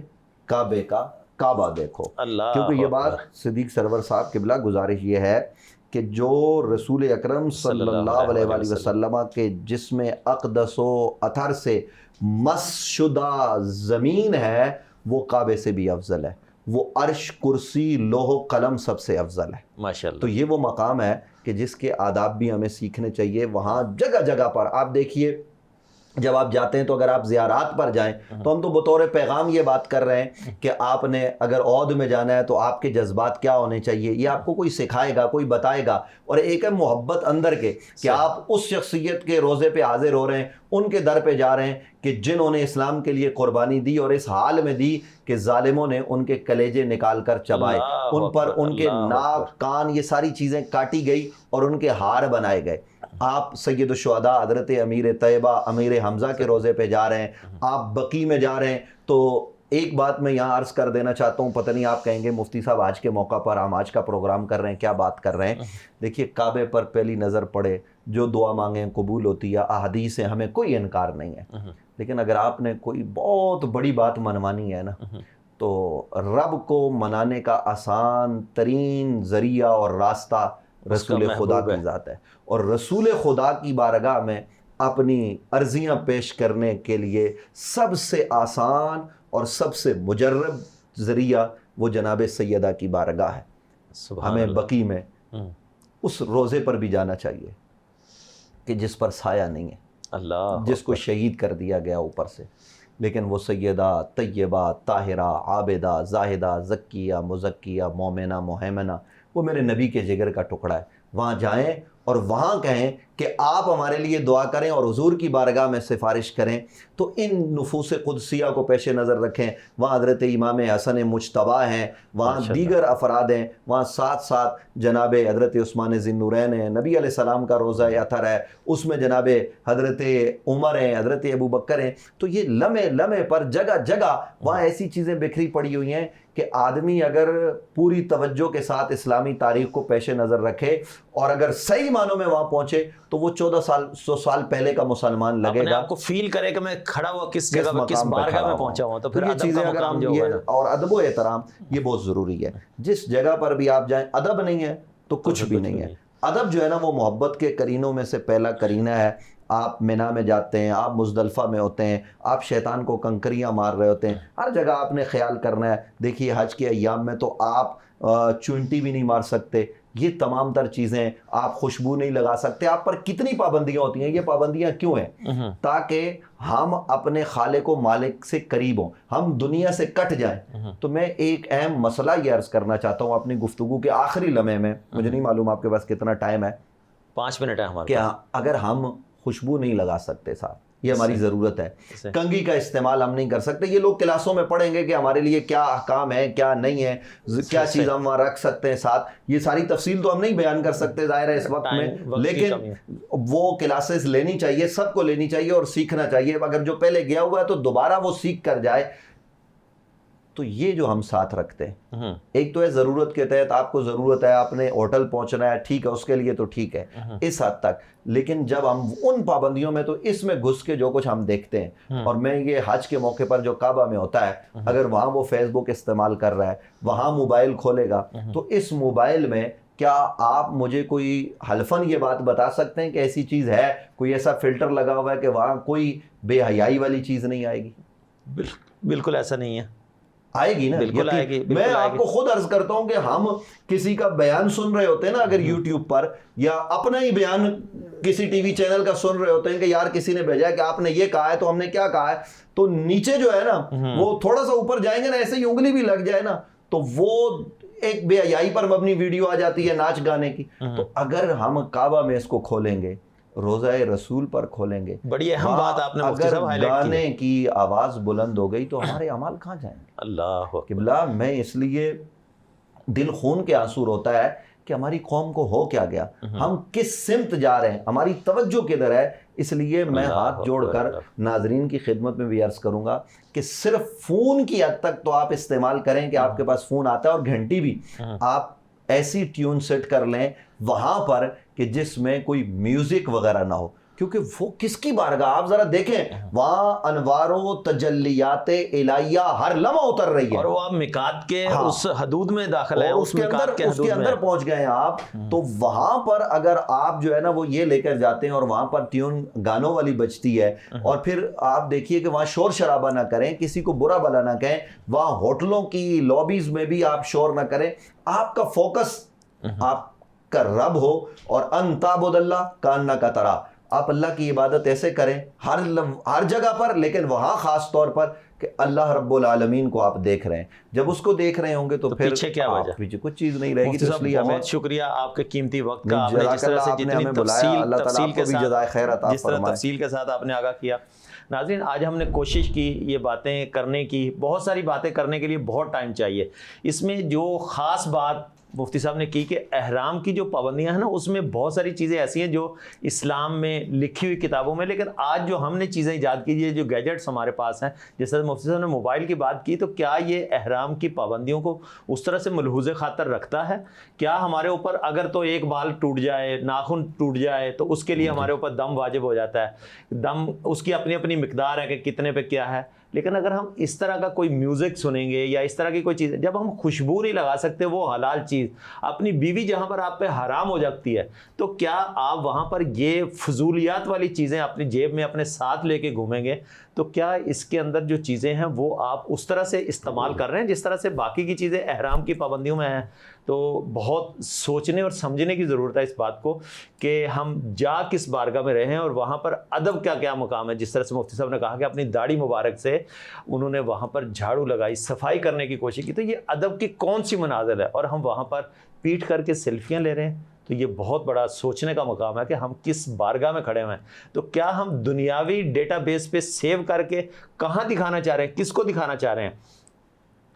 کعبے کا کعبہ دیکھو. کیونکہ یہ بات صدیق سرور صاحب قبلہ گزارش یہ ہے کہ جو رسول اکرم صلی اللہ علیہ وآلہ وسلم کے جسم اقدس و اطہر سے مس شدہ زمین ہے وہ کعبے سے بھی افضل ہے, وہ عرش, کرسی, لوح و قلم سب سے افضل ہے. ماشاءاللہ. تو یہ وہ مقام ہے کہ جس کے آداب بھی ہمیں سیکھنے چاہیے. وہاں جگہ جگہ پر آپ دیکھیے جب آپ جاتے ہیں تو اگر آپ زیارات پر جائیں تو ہم تو بطور پیغام یہ بات کر رہے ہیں کہ آپ نے اگر عود میں جانا ہے تو آپ کے جذبات کیا ہونے چاہیے, یہ آپ کو کوئی سکھائے گا, کوئی بتائے گا. اور ایک ہے محبت اندر کے کہ آپ اس شخصیت کے روزے پہ حاضر ہو رہے ہیں, ان کے در پہ جا رہے ہیں کہ جنہوں نے اسلام کے لیے قربانی دی اور اس حال میں دی کہ ظالموں نے ان کے کلیجے نکال کر چبائے, ان پر ان کے ناک کان یہ ساری چیزیں کاٹی گئی اور ان کے ہار بنائے گئے. آپ سید الشہداء حضرت امیر طیبہ امیر حمزہ کے روزے پہ جا رہے ہیں, آپ بقیع میں جا رہے ہیں. تو ایک بات میں یہاں عرض کر دینا چاہتا ہوں, پتہ نہیں آپ کہیں گے مفتی صاحب آج کے موقع پر ہم آج کا پروگرام کر رہے ہیں, کیا بات کر رہے ہیں. دیکھیے کعبے پر پہلی نظر پڑے, جو دعا مانگیں قبول ہوتی ہے, احادیث سے ہمیں کوئی انکار نہیں ہے. لیکن اگر آپ نے کوئی بہت بڑی بات منوانی ہے نا, تو رب کو منانے کا آسان ترین ذریعہ اور راستہ رسول خدا کی ذات ہے. اور رسول خدا کی بارگاہ میں اپنی عرضیاں پیش کرنے کے لیے سب سے آسان اور سب سے مجرب ذریعہ وہ جناب سیدہ کی بارگاہ ہے. ہمیں بقیع میں اس روزے پر بھی جانا چاہیے کہ جس پر سایہ نہیں ہے, اللہ جس کو شہید کر دیا گیا اوپر سے, لیکن وہ سیدہ طیبہ طاہرہ عابدہ زاہدہ زکیہ مزکیہ مومنہ مہیمنہ, وہ میرے نبی کے جگر کا ٹکڑا ہے. وہاں جائیں اور وہاں کہیں کہ آپ ہمارے لیے دعا کریں اور حضور کی بارگاہ میں سفارش کریں. تو ان نفوس قدسیہ کو پیش نظر رکھیں. وہاں حضرت امام حسن مجتبیٰ ہیں, وہاں دیگر افراد ہیں, وہاں ساتھ ساتھ جناب حضرت عثمان ذی النورین ہیں, نبی علیہ السلام کا روزہ اطہر ہے, اس میں جناب حضرت عمر ہیں, حضرت ابو بکر ہیں. تو یہ لمحے لمحے پر جگہ جگہ وہاں ایسی چیزیں بکھری پڑی ہوئی ہیں کہ آدمی اگر پوری توجہ کے ساتھ اسلامی تاریخ کو پیش نظر رکھے اور اگر صحیح معنوں میں وہاں پہنچے تو وہ 100 سال پہلے کا مسلمان لگے گا. آپ کو فیل کرے کہ میں کھڑا ہوا کس جگہ پر کس بارگاہ میں پہنچا ہوں. تو پھر یہ چیزیں اگر ہم یہ اور ادب و احترام یہ بہت ضروری ہے. جس جگہ پر بھی آپ جائیں ادب نہیں ہے تو کچھ بھی نہیں ہے. ادب جو ہے نا وہ محبت کے کرینوں میں سے پہلا کرینہ ہے. آپ مینا میں جاتے ہیں, آپ مزدلفہ میں ہوتے ہیں, آپ شیطان کو کنکریاں مار رہے ہوتے ہیں, ہر جگہ آپ نے خیال کرنا ہے. دیکھیے حج کے ایام میں تو آپ چونٹی بھی نہیں مار سکتے, یہ تمام تر چیزیں, آپ خوشبو نہیں لگا سکتے. آپ پر کتنی پابندیاں ہوتی ہیں. یہ پابندیاں کیوں ہیں؟ تاکہ ہم اپنے خالق و مالک سے قریب ہوں, ہم دنیا سے کٹ جائیں. تو میں ایک اہم مسئلہ یہ عرض کرنا چاہتا ہوں اپنی گفتگو کے آخری لمحے میں, مجھے نہیں معلوم آپ کے پاس کتنا ٹائم ہے. 5 منٹ ہے ہمارے. کہ اگر ہم خوشبو نہیں لگا سکتے صاحب, یہ ہماری ضرورت ہے. کنگھی کا استعمال ہم نہیں کر سکتے. یہ لوگ کلاسوں میں پڑھیں گے کہ ہمارے لیے کیا احکام ہے کیا نہیں ہے, کیا چیز ہم وہاں رکھ سکتے ہیں ساتھ. یہ ساری تفصیل تو ہم نہیں بیان کر سکتے ظاہر ہے اس وقت میں, لیکن وہ کلاسز لینی چاہیے, سب کو لینی چاہیے اور سیکھنا چاہیے. اگر جو پہلے گیا ہوا ہے تو دوبارہ وہ سیکھ کر جائے. تو یہ جو ہم ساتھ رکھتے ہیں, ایک تو ہے ضرورت کے تحت آپ کو ضرورت ہے, آپ نے ہوٹل پہنچنا ہے, ٹھیک ہے, اس کے لیے تو ٹھیک ہے اس حد تک. لیکن جب ہم ان پابندیوں میں, تو اس میں گھس کے جو کچھ ہم دیکھتے ہیں, اور میں یہ حج کے موقع پر جو کعبہ میں ہوتا ہے, اگر وہاں وہ فیس بک استعمال کر رہا ہے, وہاں موبائل کھولے گا, تو اس موبائل میں کیا آپ مجھے کوئی حلفاً یہ بات بتا سکتے ہیں کہ ایسی چیز ہے, کوئی ایسا فلٹر لگا ہوا ہے کہ وہاں کوئی بے حیائی والی چیز نہیں آئے گی؟ بالکل ایسا نہیں ہے. آئے گی نا, بالکل آئے گی. میں آپ کو خود عرض کرتا ہوں کہ ہم کسی کا بیان سن رہے ہوتے ہیں نا اگر یوٹیوب پر, یا اپنا ہی بیان کسی ٹی وی چینل کا سن رہے ہوتے ہیں کہ یار کسی نے بھیجا ہے کہ آپ نے یہ کہا ہے تو ہم نے کیا کہا ہے, تو نیچے جو ہے نا وہ تھوڑا سا اوپر جائیں گے نا, ایسے ہی انگلی بھی لگ جائے نا, تو وہ ایک بے حیائی پر مبنی ویڈیو آ جاتی ہے ناچ گانے کی. تو اگر ہم کعبہ میں اس کو کھولیں گے, روزہ رسول پر کھولیں گے, بڑی اہم بات آپ نے مفتی صاحب ہائیلائٹ کی. گانے کی آواز بلند ہو گئی تو ہمارے اعمال کہاں جائیں گے؟ اللہ قبلہ, میں اس لیے دل خون کے آنسو روتا ہے کہ ہماری قوم کو ہو کیا گیا, ہم کس سمت جا رہے ہیں, ہماری توجہ کدھر ہے. اس لیے میں ہاتھ جوڑ کر ناظرین کی خدمت میں بھی عرض کروں گا کہ صرف فون کی حد تک تو آپ استعمال کریں کہ آپ کے پاس فون آتا ہے, اور گھنٹی بھی آپ ایسی ٹیون سیٹ کر لیں وہاں پر کہ جس میں کوئی میوزک وغیرہ نہ ہو, کیونکہ وہ کس کی بارگاہ, آپ ذرا دیکھیں وہاں انوار و تجلیات الہیہ ہر لمحہ اتر رہی ہے, اور وہ آپ میقات کے اس حدود میں داخل ہے, اس کے اندر پہنچ گئے ہیں آپ. تو وہاں پر اگر آپ جو ہے نا وہ یہ لے کر جاتے ہیں اور وہاں پر ٹیون گانوں والی بجتی ہے, اور پھر آپ دیکھیے کہ وہاں شور شرابہ نہ کریں, کسی کو برا بھلا نہ کہیں, وہاں ہوٹلوں کی لابیز میں بھی آپ شور نہ کریں. آپ کا فوکس آپ کا رب ہو اور ان تعبد اللہ کانک ترا، آپ اللہ کی عبادت ایسے کریں ہر جگہ پر، لیکن وہاں خاص طور پر کہ اللہ رب العالمین کو آپ دیکھ رہے ہیں. جب اس کو دیکھ رہے ہوں گے تو پھر پیچھے کیا وجہ؟ پیچھے کچھ چیز نہیں رہے گی. تو اس لیے ہمیں بہت شکریہ آپ کے قیمتی وقت کا، آپ نے جزاک جس طرح اللہ، سے آپ نے جتنی ہمیں بلایا، اللہ تعالیٰ آپ کو بھی جزائے خیر عطا جس طرح فرمائے. تفصیل کے ساتھ آپ نے آگاہ کیا. ناظرین آج ہم نے کوشش کی یہ باتیں کرنے کی، بہت ساری باتیں کرنے کے لیے بہت ٹائم چاہیے. اس میں جو خاص بات مفتی صاحب نے کی کہ احرام کی جو پابندیاں ہیں نا، اس میں بہت ساری چیزیں ایسی ہیں جو اسلام میں لکھی ہوئی کتابوں میں، لیکن آج جو ہم نے چیزیں ایجاد کی، جو گیجٹس ہمارے پاس ہیں، جس طرح مفتی صاحب نے موبائل کی بات کی، تو کیا یہ احرام کی پابندیوں کو اس طرح سے ملحوظ خاطر رکھتا ہے؟ کیا ہمارے اوپر اگر تو ایک بال ٹوٹ جائے، ناخن ٹوٹ جائے، تو اس کے لیے ہمارے اوپر دم واجب ہو جاتا ہے؟ دم اس کی اپنی اپنی مقدار ہے کہ کتنے پہ کیا ہے. لیکن اگر ہم اس طرح کا کوئی میوزک سنیں گے یا اس طرح کی کوئی چیز، جب ہم خوشبو نہیں لگا سکتے وہ حلال چیز، اپنی بیوی جہاں پر آپ پہ حرام ہو جاتی ہے، تو کیا آپ وہاں پر یہ فضولیات والی چیزیں اپنی جیب میں اپنے ساتھ لے کے گھومیں گے؟ تو کیا اس کے اندر جو چیزیں ہیں وہ آپ اس طرح سے استعمال کر رہے ہیں جس طرح سے باقی کی چیزیں احرام کی پابندیوں میں ہیں؟ تو بہت سوچنے اور سمجھنے کی ضرورت ہے اس بات کو کہ ہم جا کس بارگاہ میں رہے ہیں اور وہاں پر ادب کا کیا مقام ہے. جس طرح سے مفتی صاحب نے کہا کہ اپنی داڑھی مبارک سے انہوں نے وہاں پر جھاڑو لگائی، صفائی کرنے کی کوشش کی، تو یہ ادب کی کون سی منازل ہے؟ اور ہم وہاں پر پیٹ کر کے سیلفیاں لے رہے ہیں. تو یہ بہت بڑا سوچنے کا مقام ہے کہ ہم کس بارگاہ میں کھڑے ہوئے ہیں. تو کیا ہم دنیاوی ڈیٹا بیس پہ سیو کر کے کہاں دکھانا چاہ رہے ہیں، کس کو دکھانا چاہ رہے ہیں؟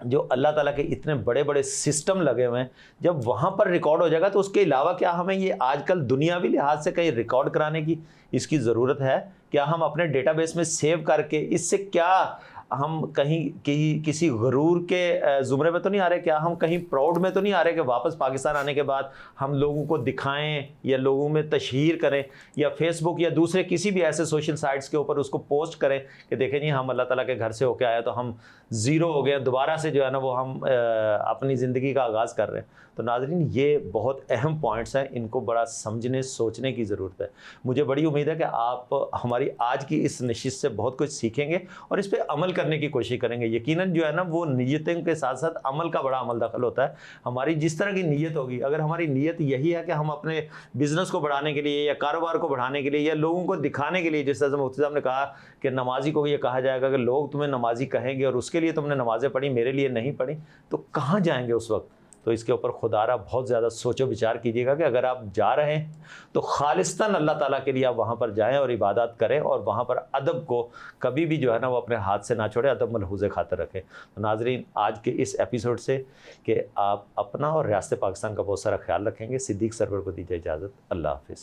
جو اللہ تعالیٰ کے اتنے بڑے بڑے سسٹم لگے ہوئے ہیں، جب وہاں پر ریکارڈ ہو جائے گا تو اس کے علاوہ کیا ہمیں یہ آج کل دنیاوی لحاظ سے کہیں ریکارڈ کرانے کی اس کی ضرورت ہے؟ کیا ہم اپنے ڈیٹا بیس میں سیو کر کے اس سے کیا ہم کہیں کسی غرور کے زمرے میں تو نہیں آ رہے؟ کیا ہم کہیں پراؤڈ میں تو نہیں آ رہے کہ واپس پاکستان آنے کے بعد ہم لوگوں کو دکھائیں یا لوگوں میں تشہیر کریں یا فیس بک یا دوسرے کسی بھی ایسے سوشل سائٹس کے اوپر اس کو پوسٹ کریں کہ دیکھیں جی ہم اللہ تعالیٰ کے گھر سے ہو کے آیا تو ہم زیرو ہو گئے، دوبارہ سے جو ہے نا وہ ہم اپنی زندگی کا آغاز کر رہے ہیں؟ تو ناظرین یہ بہت اہم پوائنٹس ہیں، ان کو بڑا سمجھنے سوچنے کی ضرورت ہے. مجھے بڑی امید ہے کہ آپ ہماری آج کی اس نشست سے بہت کچھ سیکھیں گے اور اس پہ عمل کرنے کی کوشش کریں گے. یقیناً جو ہے نا وہ نیتوں کے ساتھ ساتھ عمل کا بڑا عمل دخل ہوتا ہے. ہماری جس طرح کی نیت ہوگی، اگر ہماری نیت یہی ہے کہ ہم اپنے بزنس کو بڑھانے کے لیے یا کاروبار کو بڑھانے کے لیے یا لوگوں کو دکھانے کے لیے، جس طرح سے مفتی صاحب نے کہا کہ نمازی کو یہ کہا جائے گا کہ لوگ تمہیں نمازی کہیں گے اور اس کے لیے تم نے نمازیں پڑھی، میرے لیے نہیں پڑھی، تو کہاں جائیں گے اس وقت؟ تو اس کے اوپر خدا را بہت زیادہ سوچ و بچار کیجیے گا کہ اگر آپ جا رہے ہیں تو خالصتاً اللہ تعالیٰ کے لیے آپ وہاں پر جائیں اور عبادات کریں اور وہاں پر ادب کو کبھی بھی جو ہے نا وہ اپنے ہاتھ سے نہ چھوڑیں، ادب ملحوظ خاطر رکھیں. تو ناظرین آج کے اس ایپیسوڈ سے کہ آپ اپنا اور ریاست پاکستان کا بہت سارا خیال رکھیں گے. صدیق سرور کو دیجیے اجازت. اللہ حافظ.